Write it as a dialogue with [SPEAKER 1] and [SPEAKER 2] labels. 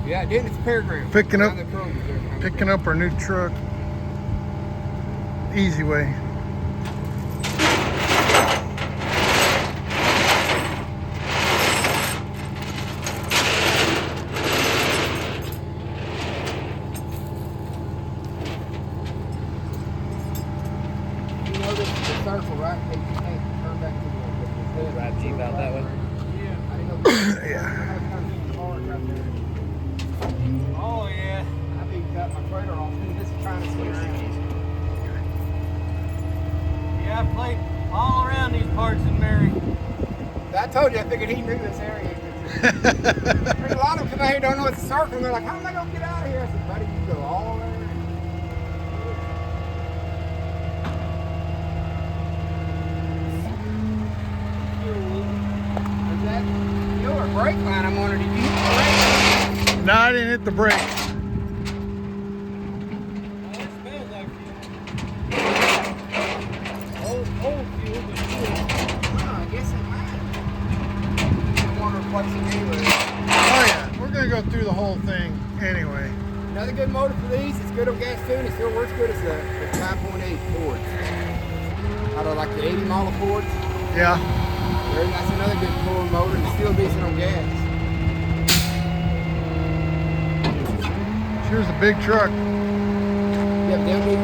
[SPEAKER 1] Yeah, it did. It's a paragraph.
[SPEAKER 2] Picking up,
[SPEAKER 1] Down the curve is there.
[SPEAKER 2] picking up our new truck. Easy way.
[SPEAKER 1] You know this is a circle, right? Hey, you can't turn back to the
[SPEAKER 3] Drive Jeep out that way.
[SPEAKER 1] Yeah, I didn't know.
[SPEAKER 2] Yeah.
[SPEAKER 1] Right there.
[SPEAKER 3] Oh yeah.
[SPEAKER 1] I think cut my trailer off. This is trying to swing around.
[SPEAKER 3] Yeah, I played all around these parts in Mary.
[SPEAKER 1] I told you, I figured he knew this area. There's a lot of them come out here don't know it's a circle. And they're like, how am I going to get out of here? I said, buddy, you go all there. Is that your brake line? I'm wondering, did you hit the brake?
[SPEAKER 2] No, I didn't hit the brake.
[SPEAKER 3] It smells like fuel. Old fuel, but fuel.
[SPEAKER 1] No, I guess it might. I want to replace it anyway.
[SPEAKER 2] Oh yeah, we're gonna go through the whole thing anyway.
[SPEAKER 1] Another good motor for these. It's good on gas too, and it still works good as the 5.8 Fords. Out of like the 80 model Fords.
[SPEAKER 2] Yeah.
[SPEAKER 1] That's another good pulling motor, and it's still decent on gas.
[SPEAKER 2] Here's a big truck.
[SPEAKER 1] Yeah, but they'll need